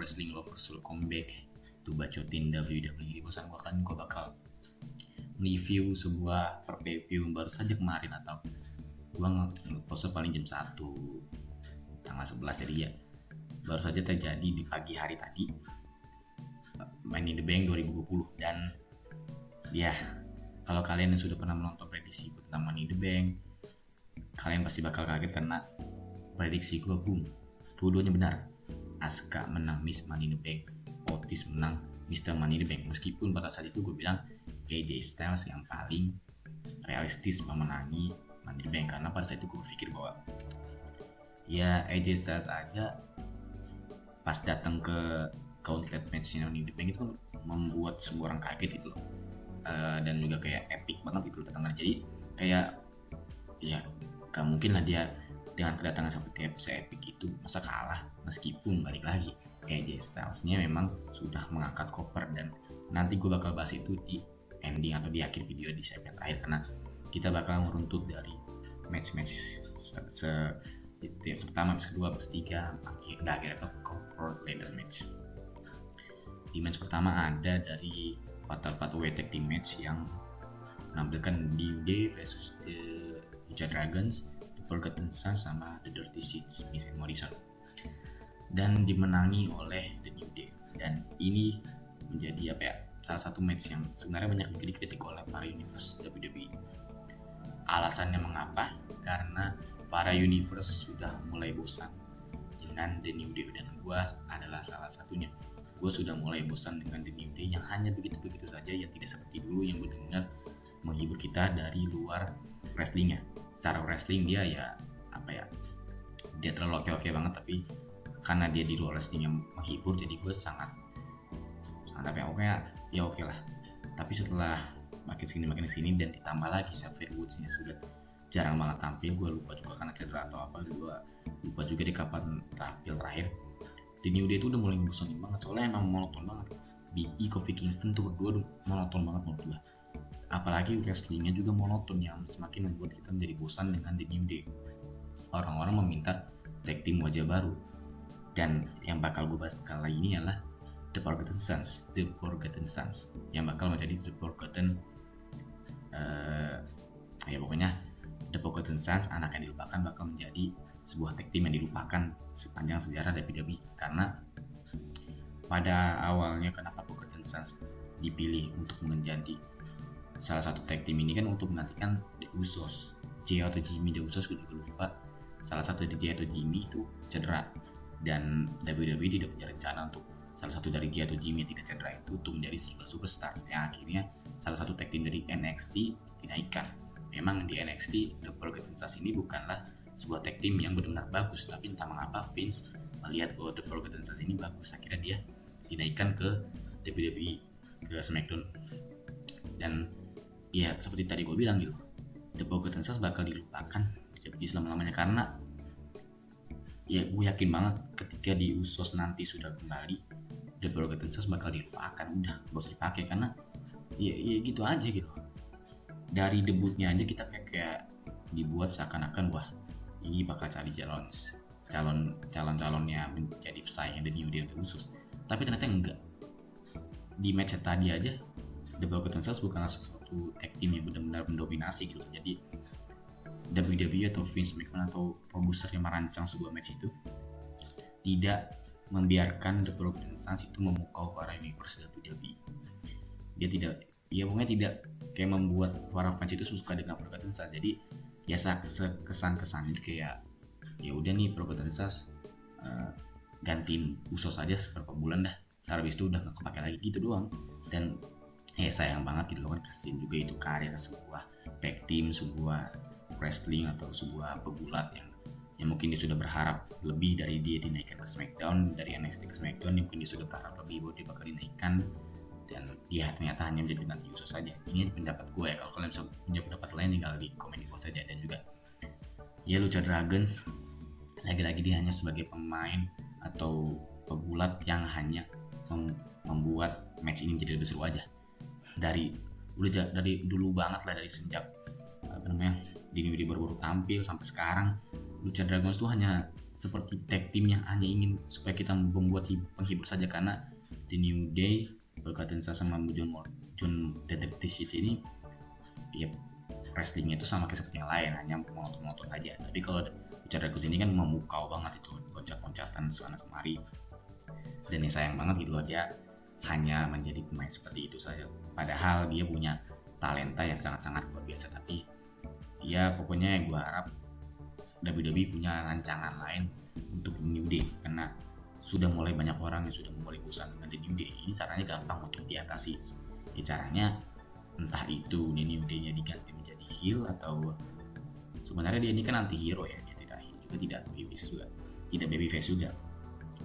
wrestling lovers welcome back to Bacotin WWE. Di bosan gue kan gue bakal review sebuah pay-per-view yang baru saja kemarin, atau gue nge-post paling jam 1 tanggal 11, jadi ya baru saja terjadi di pagi hari tadi, Money in the Bank 2020. Dan ya, kalau kalian yang sudah pernah menonton prediksi gue tentang Money in the Bank, kalian pasti bakal kaget karena prediksi gue boom, dua-duanya benar. Asuka menang Miss Money in the Bank, Otis menang Mr. Money in the Bank. Meskipun pada saat itu gue bilang AJ Styles yang paling realistis memenangi Money in the Bank, karena pada saat itu gue pikir bahwa ya AJ Styles aja pas datang ke gauntlet match Money in the Bank itu kan membuat semua orang kaget gitu loh. Dan juga kayak epic banget itu datangnya. Jadi kayak ya gak mungkin lah dia dengan kedatangan seperti se-epic itu masa kalah, meskipun balik lagi AJ Styles-nya memang sudah mengangkat koper, dan nanti gue bakal bahas itu di ending atau di akhir video di segmen terakhir, karena kita bakal meruntut dari match-match pertama, match kedua, match ketiga, akhirnya ke corporate ladder match. Di match pertama ada dari Fatal 4-Way Tag Team match yang menampilkan New Day versus The Lucha Dragons, The Forgotten Sons sama The Dirty Seeds, Miz and Morrison, dan dimenangi oleh The New Day. Dan ini menjadi salah satu match yang sebenarnya banyak dikritik oleh para universe WWE. Alasannya mengapa? Karena para universe sudah mulai bosan dengan The New Day, dan gue adalah salah satunya. Gue sudah mulai bosan dengan The New Day yang hanya begitu-begitu saja, yang tidak seperti dulu yang benar-benar menghibur kita dari luar wrestlingnya. Secara wrestling dia dia terlalu oke banget, tapi karena dia di luar wrestling yang menghibur, jadi gue sangat oke lah. Tapi setelah makin sini dan ditambah lagi Xavier Woods-nya sudah jarang banget tampil, gue lupa juga karena cedera atau apa, gue lupa juga di kapan tampil terakhir. The New Day itu udah mulai ngebosenin banget, soalnya emang monoton banget. Big E, Kofi Kingston tuh berdua monoton banget menurut gue. Apalagi wrestlingnya juga monoton, yang semakin membuat kita menjadi bosan dengan The New Day. Orang-orang meminta tag team wajah baru, dan yang bakal gue bahas kali ini adalah The Forgotten Sons yang bakal menjadi The Forgotten The Forgotten Sons, anak yang dilupakan, bakal menjadi sebuah tag team yang dilupakan sepanjang sejarah WWE. Karena pada awalnya kenapa Forgotten Sons dipilih untuk menjadi salah satu tag team ini kan untuk menggantikan The Usos, Jey atau Jimmy. The Usos gue juga lupa, salah satu dari Jey atau Jimmy itu cedera, dan WWE tidak punya rencana untuk salah satu dari Jey atau Jimmy tidak cedera itu untuk menjadi single superstars, yang akhirnya salah satu tag team dari NXT dinaikkan. Memang di NXT The Forgotten Sons ini bukanlah sebuah tag team yang benar-benar bagus, tapi entah mengapa Vince melihat bahwa The Forgotten Sons ini bagus, akhirnya dia dinaikkan ke WWE, ke SmackDown. Dan ya seperti tadi gue bilang gitu, The Forgotten Sons bakal dilupakan jadi selama-lamanya, karena ya gue yakin banget ketika di Usos nanti sudah kembali, The Forgotten Sons bakal dilupakan, udah gak usah dipakai, karena ya gitu aja gitu. Dari debutnya aja kita kayak dibuat seakan-akan wah ini bakal cari calon-calonnya menjadi pesaing The New Day untuk Usos, tapi ternyata enggak. Di match tadi aja The Forgotten Sons bukanlah suatu tag team yang benar-benar mendominasi gitu. Jadi WWE atau Vince McMahon atau produser yang merancang sebuah match itu tidak membiarkan The Forgotten Sons itu memukau para universe WWE. Dia tidak kayak membuat para fans itu suka dengan Forgotten Sons. Jadi ya kesan-kesan itu kayak ya udah nih Forgotten Sons gantiin Usos aja beberapa bulan dah, habis itu udah gak kepake lagi gitu doang. Dan sayang banget gitu kan, kasihin juga itu karir sebuah tag team, sebuah wrestling atau sebuah pegulat yang mungkin dia sudah berharap lebih dari dia dinaikkan ke SmackDown, dari NXT ke SmackDown, yang mungkin dia sudah berharap lebih bahwa dia bakal dinaikkan, dan dia ternyata hanya menjadi ganti Usos saja. Ini pendapat gue ya, kalau kalian bisa punya pendapat lain tinggal di komen di bawah saja. Dan juga ya Lucha Dragons lagi-lagi dia hanya sebagai pemain atau pegulat yang hanya membuat match ini menjadi lebih seru aja. Dari dulu banget lah, dari sejak di New Day baru tampil sampai sekarang, Lucha Dragons tuh hanya seperti tag team yang hanya ingin supaya kita membuat penghibur saja, karena di New Day berkaitan sama John Detective ini ya wrestlingnya itu sama kayak seperti yang lain, hanya monoton aja. Tapi kalau bicara Dark ini kan memukau banget itu, loncat-loncatan sana kemari, dan yang sayang banget gitu loh, dia hanya menjadi pemain seperti itu saja, padahal dia punya talenta yang sangat-sangat luar biasa. Tapi ya pokoknya gue harap WWE punya rancangan lain untuk New Day, karena sudah mulai banyak orang yang sudah mulai bosan dengan New Day. Ini caranya gampang untuk diatasi. Ya, caranya entah itu New Day-nya diganti menjadi heel, atau sebenarnya dia ini kan anti hero ya, dia tidak heel juga, tidak babyface juga.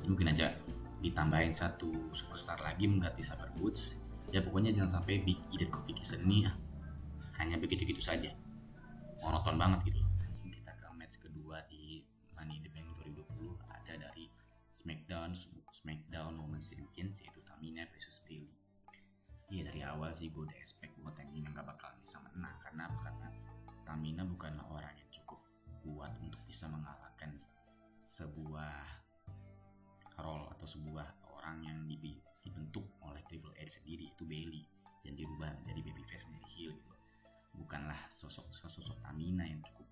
Mungkin aja ditambahin satu superstar lagi mengganti Xavier Woods. Ya pokoknya jangan sampai Big E dan Kofi Kingston ini hanya begitu-gitu saja, monoton banget gitu. Langsung kita ke match kedua di Money in the Bank 2020, ada dari SmackDown Women's Champions, yaitu Tamina versus Bayley. Iya, dari awal sih gue udah expect buat Tamina gak bakal bisa menang. Karena Tamina bukanlah orang yang cukup kuat untuk bisa mengalahkan sebuah role atau sebuah orang yang dibentuk oleh Triple H sendiri, itu Bayley, dan dirubah menjadi babyface, menjadi heel gitu. Bukanlah sosok Tamina yang cukup,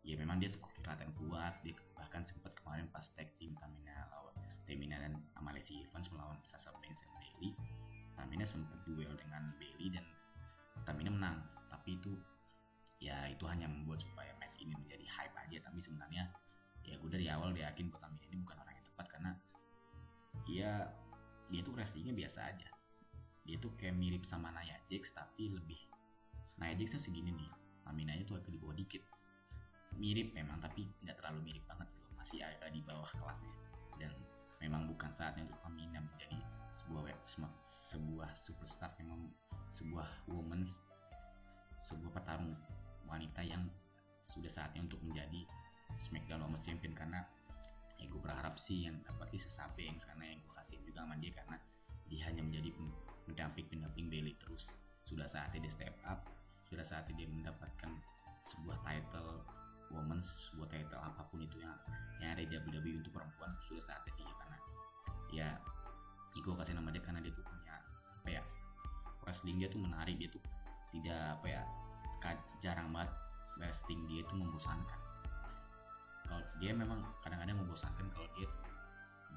ya memang dia cukup kelihatan kuat. Dia bahkan sempat kemarin pas tag team Tamina dan Malaysia Evans melawan Sasha Banks dan Bayley, Tamina sempat duel dengan Bayley dan Tamina menang. Tapi itu hanya membuat supaya match ini menjadi hype aja. Tapi sebenarnya ya gue dari awal udah yakin bahwa Tamina ini bukan orang yang tepat, karena dia tuh wrestlingnya biasa aja. Dia tuh kayak mirip sama Nia Jax, tapi lebih Nia Jax segini nih, Taminanya tuh agak di bawah dikit. Mirip memang, tapi nggak terlalu mirip banget gitu, masih agak di bawah kelasnya. Dan memang bukan saatnya untuk Tamina menjadi sebuah superstar, sebuah petarung wanita yang sudah saatnya untuk menjadi SmackDown Women's Champion. Karena gue berharap sih yang dapat Sasha Banks, karena yang gue kasih juga sama dia, karena dia hanya menjadi pendamping Bayley terus. Sudah saatnya dia step up, sudah saatnya dia mendapatkan sebuah title women's, sebuah title apapun itu yang ada di WWE untuk perempuan. Sudah saatnya dia, karena ya gue kasih nama dia karena dia tuh punya wrestling dia tuh menarik. Dia tuh tidak jarang banget wrestling dia itu membosankan. Kalau dia memang kadang-kadang membosankan kalau dia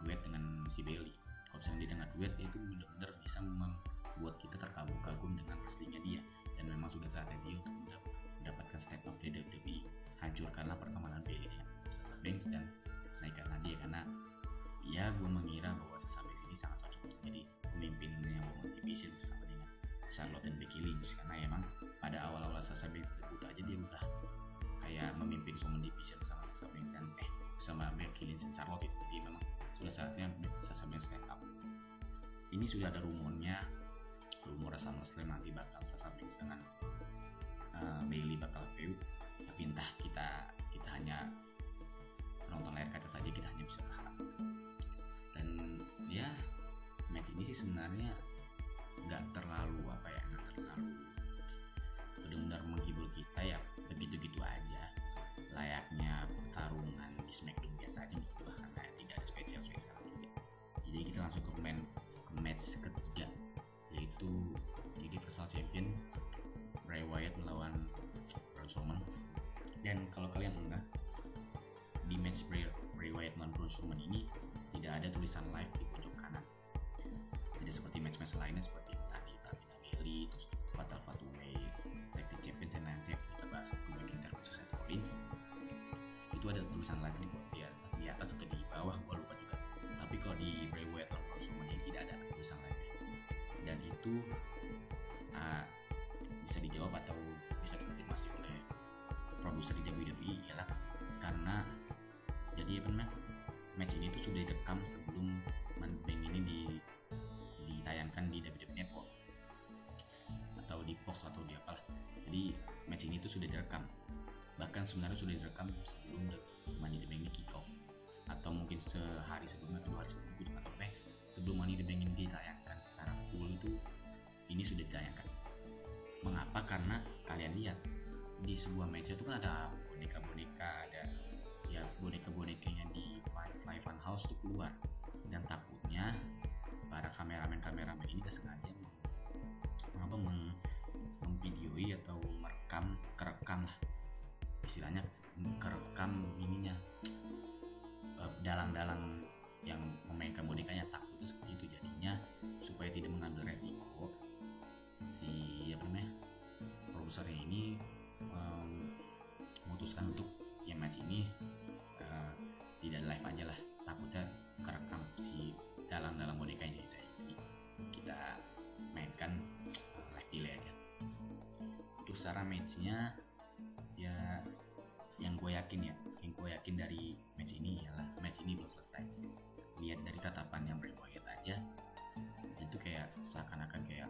duet dengan si Bayley. Kalau misalnya dia dengan duet, dia itu benar-benar bisa membuat kita terkagum-kagum dengan wrestlingnya dia. Dan memang sudah saatnya dia untuk mendapatkan step up di WWE. Hancurkanlah perkembangan Bayley dengan Sasha Banks dan naikkanlah dia, karena ya gue mengira bahwa Sasha Banks ini sangat cocok untuk jadi pemimpinnya Women's Division bersama dengan Charlotte dan Becky Lynch. Karena emang pada awal-awal Sasha Banks debut aja dia udah kayak memimpin Women's Division bersama Sasha Banks dan bersama Becky Lynch dan Charlotte itu. Jadi memang sudah saatnya Sasha Banks step up. Ini sudah ada rumor SummerSlam nanti bakal Sasha Banks dengan Bayley bakal feud. Tapi entah, kita hanya penonton layar kaca saja, kita hanya bisa berharap. Dan ya match ini sih sebenarnya nggak terlalu benar-benar menghibur kita, ya begitu-gitu aja, layaknya pertarungan di SmackDown biasa aja gitu, karena tidak ada spesial juga. Jadi kita langsung ke match ketiga, yaitu Universal Champion Bray Wyatt melawan Braun Strowman. Dan kalau kalian enggak, di match Bray Wyatt melawan Braun Strowman ini tidak ada tulisan live di pojok kanan. Tidak seperti match-match lainnya seperti tadi Tamina Bayley, terus Fatal 4-Way Tag Team Champions, dan nanti kita bahas Drew McIntyre versus Seth Rollins. Itu ada tulisan live di atas atau di bawah, gue lupa juga. Tapi kalau di Bray Wyatt melawan Braun Strowman ini tidak ada tulisan live. Dan itu bisa dijawab atau bisa dikonfirmasi oleh produser di WWE, ialah karena jadi match ini tuh sudah direkam sebelum Money Bank ini ditayangkan di WWE Network atau di Fox atau di apalah. Jadi match ini tuh sudah direkam, bahkan sebenarnya sudah direkam sebelum Money Bank ini kick off, atau mungkin sehari sebelumnya atau 2 hari sebelumnya, atau sebelum Money Bank ini ditayangkan secara full itu ini sudah ditayangkan. Mengapa? Karena kalian lihat di sebuah match itu kan ada boneka-boneka, ada ya ya boneka-bonekanya di Firefly Funhouse tuh keluar, dan takutnya para kameramen ini sengaja memvideoi atau kerekam lah istilahnya, kerekam ininya, dalang-dalang yang memainkan bonekanya takut seperti itu. Jadinya supaya tidak mengambil resiko, si produsernya ini memutuskan untuk match ini tidak live aja lah, takutnya kerekam si dalang bonekanya. Jadi kita mainkan live delay aja. Untuk secara matchnya ya, yang gue yakin dari match ini ialah match ini belum selesai. Lihat dari tatapan yang Bray Wyatt aja, itu kayak seakan-akan kayak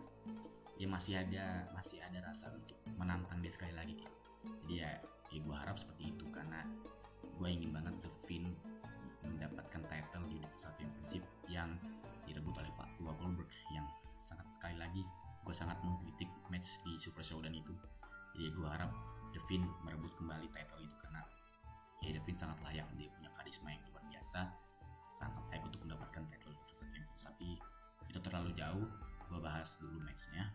ya masih ada rasa untuk menantang dia sekali lagi gitu. Jadi ya gue harap seperti itu, karena gue ingin banget The Fiend mendapatkan title Universal Championship yang direbut oleh Pak Goldberg, yang sekali lagi gue sangat mengkritik match di Super Showdown itu. Jadi gue harap The Fiend merebut kembali title itu, karena ya The Fiend sangat layak, dia punya karisma yang luar biasa, sangat layak untuk mendapatkan title Universal Championship. Tapi itu terlalu jauh, gue bahas dulu matchnya.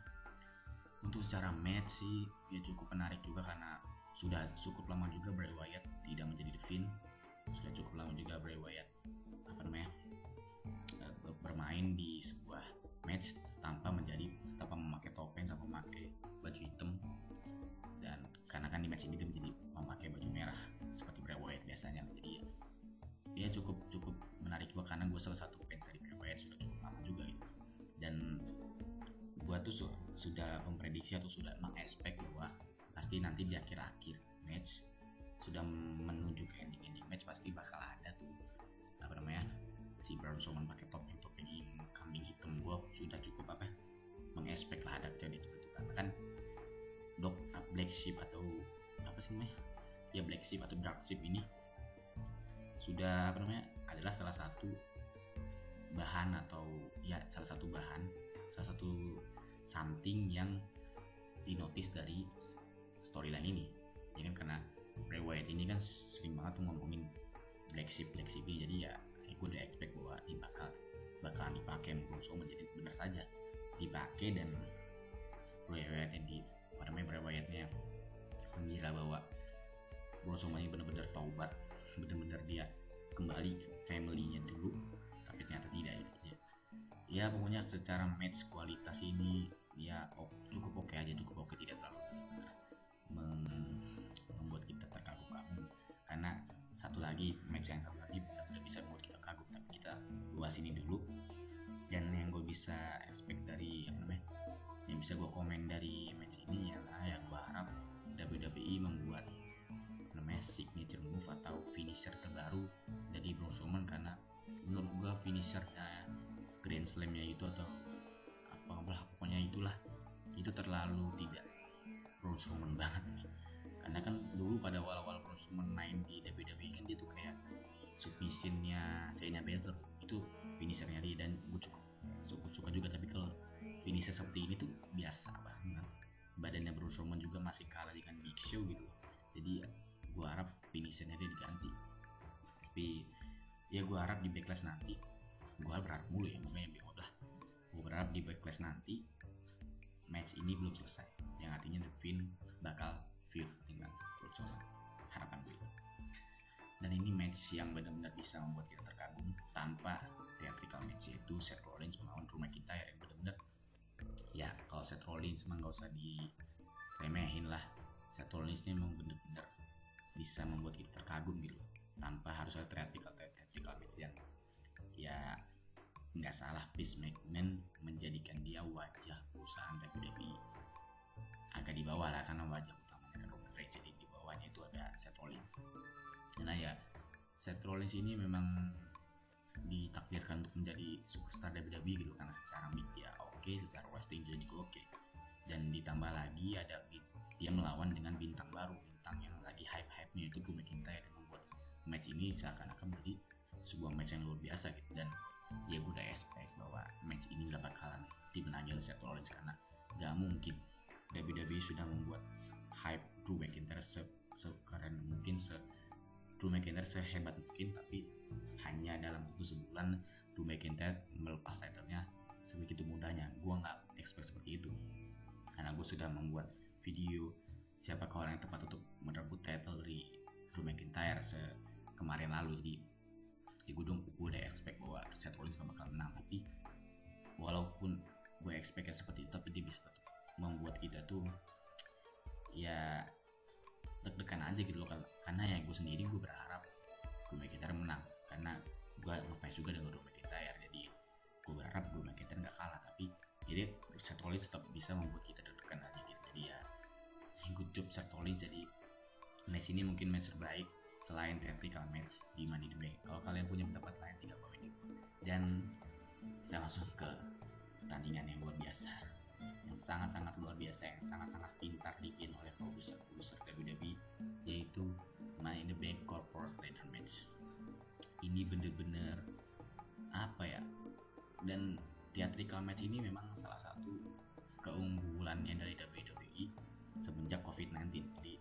Untuk secara match sih ya cukup menarik juga, karena sudah cukup lama juga Bray Wyatt tidak menjadi The Fiend. Sudah cukup lama juga Bray Wyatt bermain di sebuah match tanpa memakai topeng, tanpa memakai baju hitam. Dan karena kan di match ini dia menjadi memakai baju merah seperti Bray Wyatt biasanya. Jadi ya cukup menarik juga, karena gue salah satu fans dari Bray Wyatt sudah cukup lama juga gitu. Dan gue tuh sudah memprediksi atau sudah mengexpect bahwa pasti nanti di akhir-akhir match sudah menuju ke ending match pasti bakal ada tuh si Braun Strowman pakai topeng kambing hitam. Gue sudah cukup mengexpect lah ada kejadian seperti itu, karena kan Black Sheep atau Black Sheep atau Dark Sheep ini sudah adalah salah satu something yang dinotis dari storyline ini. Ya kan, karena Bray Wyatt ini kan sering banget tuh ngomongin Black Sheep ini. Jadi ya gue udah expect bahwa ini bakalan dipakai Braun Strowman. Jadi benar saja dipakai, dan Bray Wyatt-nya mengira bahwa Braun Strowman ini benar-benar taubat, benar-benar dia kembali ke family-nya dulu, tapi ternyata tidak ya. Ya pokoknya secara match kualitas ini ya cukup oke aja, tidak terlalu membuat kita terkagum-kagum. Karena match yang satu lagi benar-benar bisa membuat kita kagum, tapi kita bahas ini dulu. Dan yang gue bisa expect dari yang bisa gue komen dari match ini ialah yang gue harap WWE membuat signature move atau finisher terbaru dari Braun Strowman, karena menurut gue finishernya Grand Slam-nya itu atau pokoknya itu terlalu tidak Braun Strowman banget nih. Karena kan dulu pada awal-awal Braun Strowman main di WWE kan dia tuh kayak submission-nya Shayna Baszler itu finishernya dia, dan gue cukup suka juga. Tapi kalau finisher seperti ini tuh biasa banget, badannya Braun Strowman juga masih kalah dengan Big Show gitu. Jadi gue harap finishernya dia diganti. Tapi ya gue harap di Backlash nanti, gue berharap mulu ya, gue berharap di Backlash nanti match ini belum selesai, yang artinya The Fiend bakal feud dengan Braun Strowman, harapan gue itu. Dan ini match yang benar-benar bisa membuat kita terkagum tanpa theatrical match, yaitu Seth Rollins melawan Drew McIntyre, yang benar-benar ya kalau Seth Rollins emang gak usah diremehin lah. Seth Rollins ini memang benar-benar bisa membuat kita terkagum gitu, tanpa harus ada theatrical match. Yang ya nggak salah, Vince McMahon menjadikan dia wajah perusahaan WWE agak di bawah lah, karena wajah utamanya kan Roman Reigns, jadi di bawahnya itu ada Seth Rollins. Karena ya Seth Rollins ini memang ditakdirkan untuk menjadi superstar WWE gitu, karena secara media oke, secara wrestling juga oke. Dan ditambah lagi ada dia melawan dengan bintang yang lagi hype-nya itu Drew McIntyre, yang membuat match ini seakan-akan menjadi sebuah match yang luar biasa gitu. Dan ya gue udah expect bahwa match ini gak bakalan dimenangi oleh Seth Rollins, karena gak mungkin WWE sudah membuat hype Drew McIntyre sekeren mungkin Drew McIntyre sehebat mungkin, tapi hanya dalam waktu sebulan Drew McIntyre melepas title-nya sebegitu mudahnya. Gue nggak expect seperti itu, karena gue sudah membuat video siapakah orang yang tepat untuk merebut title dari Drew McIntyre kemarin lalu. Jadi gue udah expect bahwa Seth Rollins gak bakal menang, tapi walaupun gue expect seperti itu, tapi dia bisa tetap membuat kita tuh ya deg-degan aja gitu loh, karena ya gue sendiri gue berharap Drew McIntyre menang, karena gue ngefans juga dengan Drew McIntyre. Jadi gue berharap Drew McIntyre gak kalah, tapi jadi Seth Rollins tetap bisa membuat kita deg-degan aja gitu. Jadi ya good job Seth Rollins. Jadi match ini mungkin match terbaik selain theatrical match di Money in the Bank. Kalau kalian punya pendapat lain tinggal komen. Dan kita langsung ke pertandingan yang luar biasa, yang sangat-sangat luar biasa, yang sangat-sangat pintar dibikin oleh produser WWE, yaitu Money in the Bank Corporate Ladder Match. Ini bener-bener apa ya, dan theatrical match ini memang salah satu keunggulannya dari WWE semenjak COVID-19. Jadi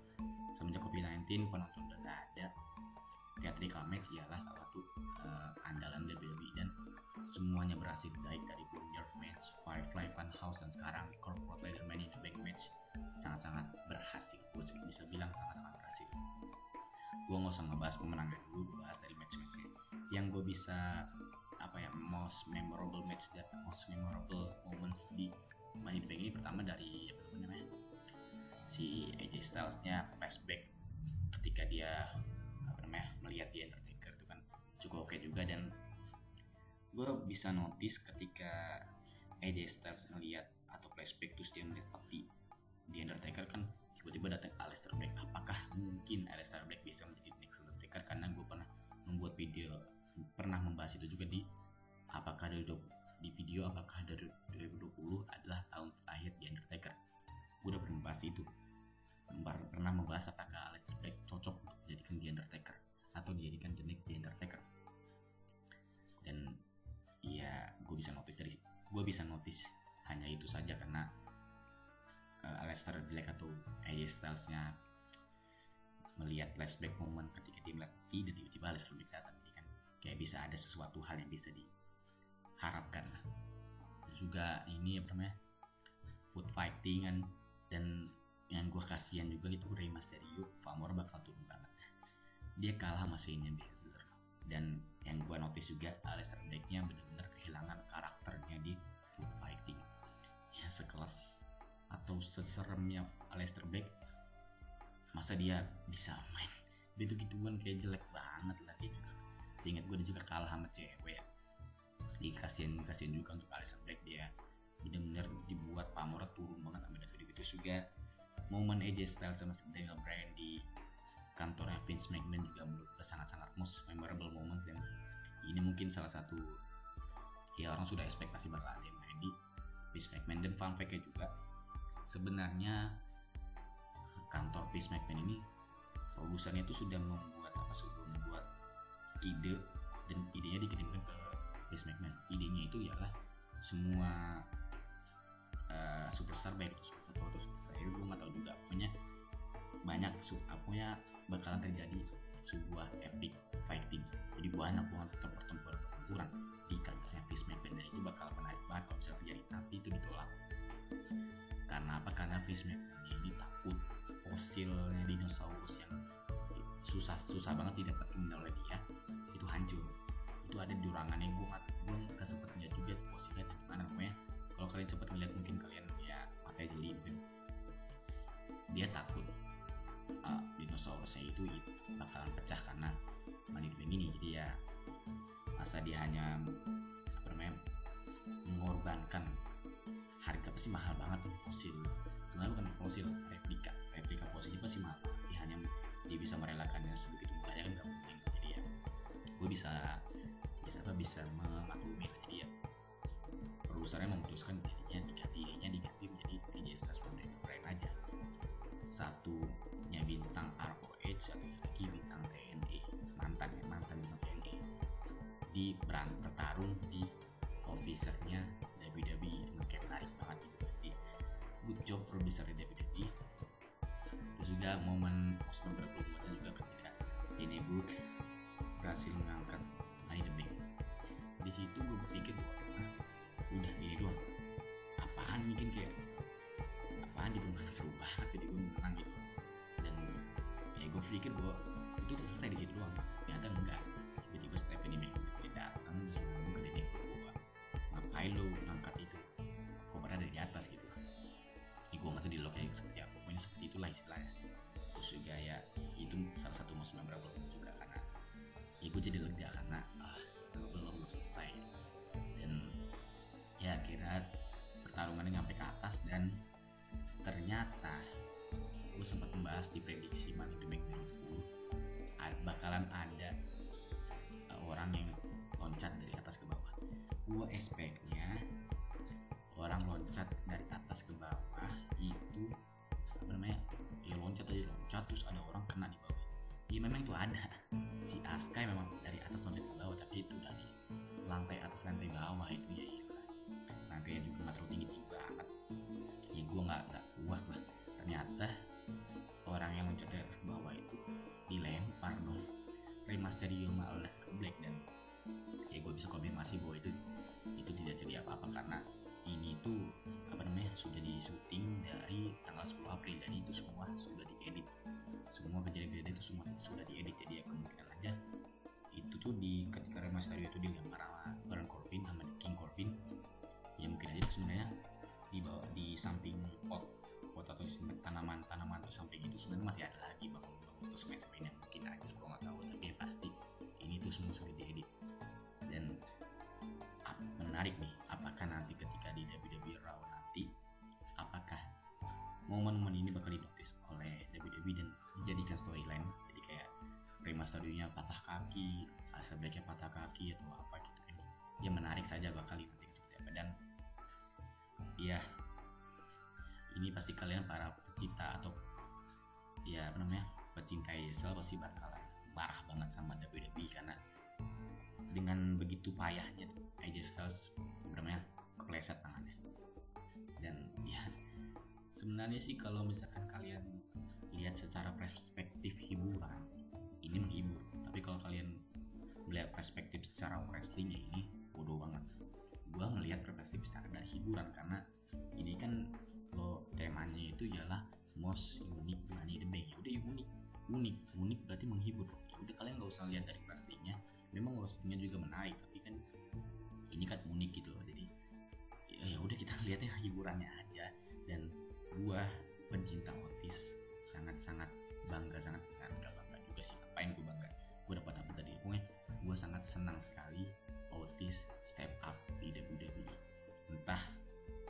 semenjak COVID-19 penonton udah gak ada, theatrical match ialah salah satu andalan WWE, dan semuanya berhasil, baik dari Boneyard match, Firefly Funhouse, dan sekarang Corporate Ladder Money in the Bank match sangat-sangat berhasil. Gue bisa bilang sangat-sangat berhasil. Gue nggak usah ngebahas pemenangnya dulu, gue bahas dari match-matchnya yang gue bisa most memorable match dan most memorable moments di Money in the Bank ini. Pertama dari si AJ Styles-nya flashback ketika dia melihat The Undertaker, itu kan cukup oke juga. Dan gue bisa notice ketika AJ Styles ngelihat atau flashback terus dia melihat The Undertaker, kan tiba-tiba datang Aleister Black. Apakah mungkin Aleister Black bisa menjadi next Undertaker? Karena gue pernah membuat video, pernah membahas itu juga di video apakah dari 2020 adalah tahun terakhir The Undertaker. Gue udah pernah membahas itu, pernah membahas apakah Aleister Black cocok untuk dijadikan The Undertaker atau dijadikan the next The Undertaker. Dan ya gue bisa notice hanya itu saja, karena Aleister Black atau AJ Styles-nya melihat flashback momen ketika dia melihat dan tiba-tiba Aleister Black datang. Jadi kan kayak bisa ada sesuatu hal yang bisa diharapkan lah. Juga ini food fighting kan, dan yang gue kasihan juga itu Rey Mysterio, Famor bakal turun banget. Dia kalah sama Shayna Baszler. Dan yang gue notice juga Aleister Black-nya benar-benar kehilangan karakternya di food fighting. Ya sekelas atau seseremnya Aleister Black, masa dia bisa main begitu-gituan, kayak jelek banget lah dia juga. Seingat gue dia juga kalah sama cewek ya. Jadi kasihan juga untuk Aleister Black, dia benar-benar dibuat pamornya turun banget sama WWE. Itu juga momen AJ Styles sama Daniel Bryan di kantornya Vince McMahon juga menurut gue sangat-sangat most memorable moments. Dan ini mungkin salah satu ya orang sudah ekspektasi bakal ada yang main di Vince McMahon. Dan fun fact-nya juga, sebenarnya kantor Vince McMahon ini produsernya itu sudah membuat ide, dan idenya dikirimkan ke Vince McMahon. Idenya itu ialah semua superstar, baik itu superstar atau superstar itu gue nggak tahu juga, banyak bakalan terjadi sebuah epic fighting. Jadi banyak banget pertempuran di kantornya Vince McMahon, dan itu bakal menarik banget kalau bisa terjadi. Tapi itu ditolak. Karena apa? Karena Vince McMahon ini takut fosilnya dinosaurus yang susah banget didapatkan oleh dia itu hancur. Itu ada di ruangannya, gue nggak sempet lihat juga fosilnya di mana. Pokoknya kalau kalian sempat ngeliat, mungkin kalian ya pakai jeli, dia takut dinosaurusnya itu bakalan pecah karena Money in the Bank ini. Jadi ya masa dia hanya mengorbankan harga, pasti mahal banget tuh fosil. Sebenarnya bukan fosil, replika fosilnya pasti mahal. Dia bisa merelakannya sebegitu mudahnya kan nggak mungkin. Jadi ya gue bisa memaklumi. Jadi ya produsernya memutuskan diganti menjadi AJ Styles dan Bryan aja. Satunya bintang ROH, satu lagi bintang TNA, mantan bintang TNA, di bertarung di officernya WWE. Itu kayak menarik banget gitu. Jadi good job produser WWE. Terus juga momen most memorable juga ketika Dana Brooke berhasil mengangkat Money in the Bank. Di situ gue berpikir udah ini doang, apaan mungkin kayak apaan gitu, nggak seru banget jadi gue menang gitu. Dan ya gue pikir gue itu udah selesai di situ doang, ternyata enggak. Tiba-tiba Stephanie McMahon datang terus ngomong ke Dana Brooke bahwa ngapain lo ngangkat itu, kok berada di atas gitu. Ya gue nggak tahu di lo kayak seperti apa, pokoknya seperti itulah istilahnya. Terus juga ya itu salah satu most memorable juga karena ya gue jadi lega karena belum selesai. Dan ya akhirnya pertarungannya nyampe ke atas dan ternyata gue sempat membahas di prediksi Money in the Bank 2020 bakalan ada orang yang loncat dari atas ke bawah. Gue expect-nya orang loncat dari atas ke bawah itu apa namanya, ya loncat terus ada orang kena di bawah. Ya memang itu ada, si Asuka memang dari atas loncat ke bawah, tapi itu dari lantai atas lantai bawah itu ya rangkainya juga nggak terlalu tinggi banget. Ya gue nggak puas lah, ternyata orang yang loncat dari atas ke bawah itu dilempar dong Rey Mysterio sama Aleister Black. Dan ya gue bisa konfirmasi bahwa itu tidak jadi apa-apa karena ini tuh apa namanya sudah di syuting dari tanggal 10 April, jadi itu semua sudah diedit, semua kejadian-kejadian itu semua sudah diedit. Jadi ya kemungkinan aja itu tuh di ketika Rey Mysterio itu dilempar sama Baron Corbin sama King Corbin, ya mungkin aja itu sebenarnya di samping pot atau tanaman itu samping itu sebenarnya masih ada lagi bangun terus semen yang mungkin aja gue nggak tahu, tapi yang pasti ini tuh semua sudah diedit. Dan menarik nih, apakah nanti ketika di WWE Raw nanti apakah momen-momen ini bakal dinotis oleh WWE dan dijadikan storyline, jadi kayak Rey Mysterio-nya patah kaki, Aleister Black-nya patah kaki atau apa gitu kan. Ya menarik saja bakal nanti seperti apa. Dan ya ini pasti kalian para pecinta atau ya apa namanya pecinta AJ pasti bakalan marah banget sama WWE karena dengan begitu payahnya AJ Styles namanya kepleset tangannya. Dan ya sebenarnya sih kalau misalkan kalian lihat secara perspektif hiburan ini menghibur, tapi kalau kalian melihat perspektif secara wrestlingnya ini bodoh banget. Gua melihat perspektif secara dari hiburan karena ini kan lo temanya itu ialah most unique Money in the Bank. Ya udah unik berarti menghibur. Ya udah kalian nggak usah lihat dari wrestlingnya, memang wrestlingnya juga menarik, tapi kan ini kan unik gitu. Jadi ya udah kita lihatnya hiburannya aja. Dan gua pencinta Otis sangat bangga, sangat nggak bangga juga sih, ngapain gue bangga, gue dapat apa tadi, pokoknya gue sangat senang sekali Otis step up di WWE. Entah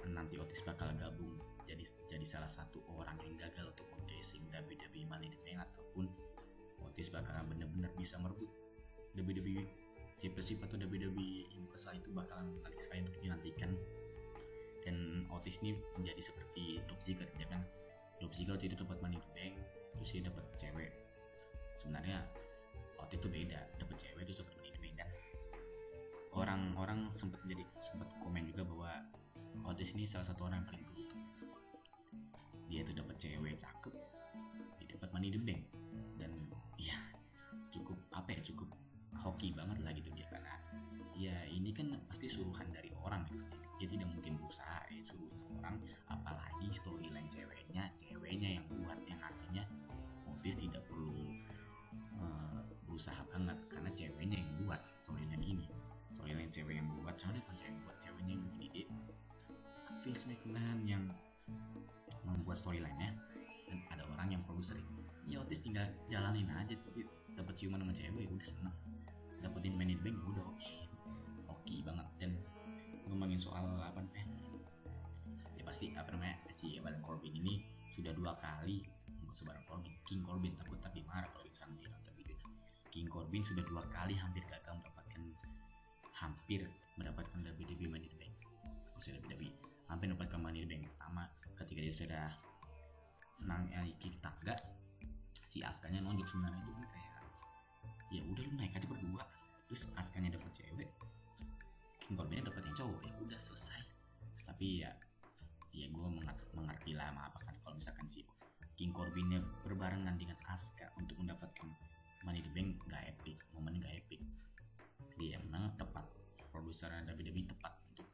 nanti Otis bakal gabung jadi salah satu orang yang gagal untuk mengcasing WWE Money in the Bank, ataupun Otis bakalan benar-benar bisa merebut WWE Championship atau WWE Universal, itu bakalan menarik sekali untuk dinantikan. Dan Otis ini menjadi seperti Dolph Ziggler, ya kan? Dolph Ziggler waktu itu dapat Money in the Bank, terus dia dapat cewek. Sebenarnya Otis itu beda, dapat cewek itu seperti Money in the Bank kan. Orang-orang sempat komen juga bahwa Otis ini salah satu orang yang paling beruntung. Dia itu dapat cewek cakep, dia dapat Money in the Bank, dan ya cukup hoki banget lah gitu dia, karena ya ini kan pasti suruhan dari orang gitu. Dia tidak mungkin berusaha suruh orang, apalagi storyline ceweknya yang buat, yang artinya Otis tidak perlu berusaha banget karena ceweknya yang buat storyline cewek yang buat, soalnya bukan ceweknya yang bikin ide. Vince McMahon yang membuat storyline-nya dan ada orang yang produserin. Ya Otis tinggal jalanin aja, tapi dapat ciuman sama cewek udah seneng, dapetin Money in the Bank udah oke banget. Dan ngomongin soal apa namanya, ya pasti apa namanya si Baron Corbin ini sudah 2 kali, nggak sebarang Corbin, King Corbin, takut dimarah kalau misalnya dia nonton video. King Corbin sudah 2 kali hampir gagal mendapatkan WWE Money in the Bank. Maksudnya WWE hampir mendapatkan Money in the Bank. Pertama ketika dia sudah menang kick tangga, si Asuka-nya nonjok. Sebenarnya itu kan kayak ya udah lu naik aja berdua, terus Asuka-nya dapet cewek, King Corbin dapet yang cowok, ya udah selesai. Tapi ya gue mengerti lah apa kan kalau misalkan si King Corbinnya berbarengan dengan Asuka untuk mendapatkan Money in the Bank gak epic, momen gak epic. Dia memang tepat, produser WWE tepat untuk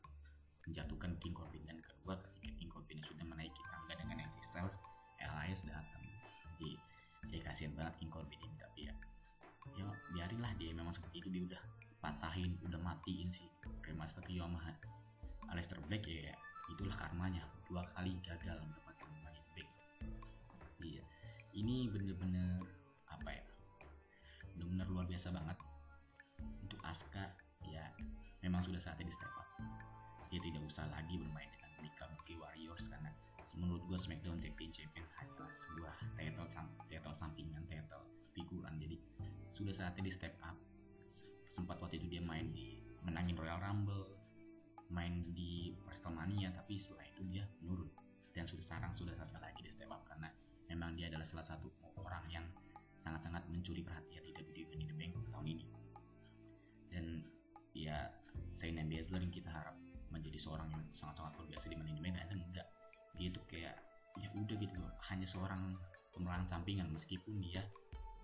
menjatuhkan King Corbin. Dan kedua, ketika King Corbin sudah menaiki tangga dengan AJ Styles, Elias datang. Jadi ya kasihan banget King Corbin ini, tapi ya biarinlah, dia memang seperti itu. Dia udah patahin, udah matiin si Rey Mysterio sama Aleister Black, ya itulah karmanya, 2 kali gagal mendapatkan Money in the Bank. Iya, ini bener-bener apa ya, bener-bener luar biasa banget untuk Asuka. Ya memang sudah saatnya di step up. Dia tidak usah lagi bermain dengan Mikabuki Warriors, karena menurut gue SmackDown Tag Team Champion hanyalah sebuah title sampingan, title figuran. Jadi sudah saatnya di step up. Sempat waktu itu dia main di menangin Royal Rumble, main di WrestleMania, tapi setelah itu dia menurun. Dan sekarang sudah saatnya lagi di step up, karena memang dia adalah salah satu orang yang sangat-sangat mencuri perhatian di WWE Money in the Bank tahun ini. Dan ya Shayna Baszler yang kita harap menjadi seorang yang sangat-sangat luar biasa di Money in the Bank, ternyata enggak. Dia tuh kayak ya udah gitu, hanya seorang pemeran sampingan, meskipun dia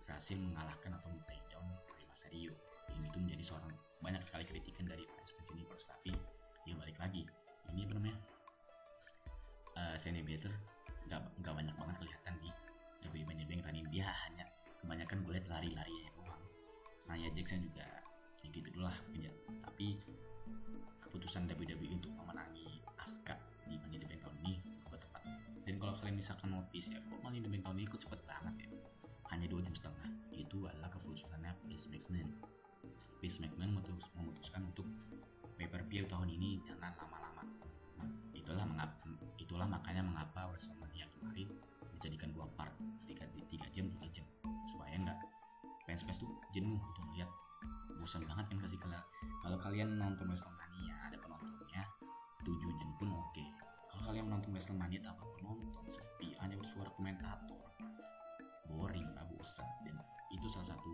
berhasil mengalahkan atau breakdown Rey Mysterio. Ini tuh menjadi seorang, banyak sekali kritikan dari fans Universe, tapi dia balik lagi. Ini apa namanya, Shayna Baszler nggak banyak banget kelihatan di WWE Money in the Bank tadi. Dia hanya kebanyakan gue liat lari-larinya doang. Nia Jackson juga ya gitu dulu lah. Tapi keputusan WWE untuk memenangi Asuka di Money in the Bank tahun ini gue tepat. Dan kalau kalian misalkan notice ya, kok Money in the Bank tahun ini kok cepet banget ya, hanya 2 jam setengah. Itu adalah keputusannya Vince McMahon. Vince McMahon memutuskan untuk pay-per-view tahun ini jangan lama-lama. Nah, itulah makanya mengapa WrestleMania kemarin dijadikan 2 part, 3 jam, supaya nggak fans tuh jenuh gitu ngeliat, bosan banget kan. Kasih kalau kalian nonton WrestleMania ada penontonnya 7 jam pun oke. Kalau kalian menonton WrestleMania tanpa penonton, sepi, hanya bersuara komentator, boring lah, bosan. Dan itu salah satu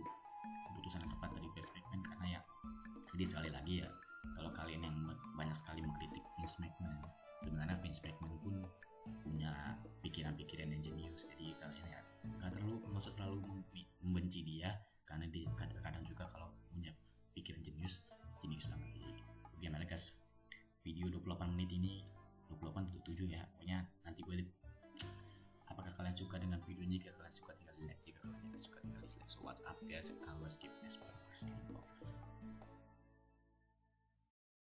keputusan yang tepat dari Vince McMahon, karena ya jadi sekali lagi ya, kalau kalian yang banyak sekali mengkritik Vince McMahon, sebenarnya Vince McMahon pun punya pikiran-pikiran yang jenius. Jadi kalian ya nggak usah terlalu membenci dia, karena dia kadang-kadang juga kalau punya pikiran jenius banget. Jadi gimana guys, video 28 menit ini, 28-7 ya pokoknya. Nanti gue apakah kalian suka dengan videonya? Jika kalian suka tinggal like, jika kalian tidak suka tinggal dislike. So what's up guys, I was Keep Wrestling Podcast.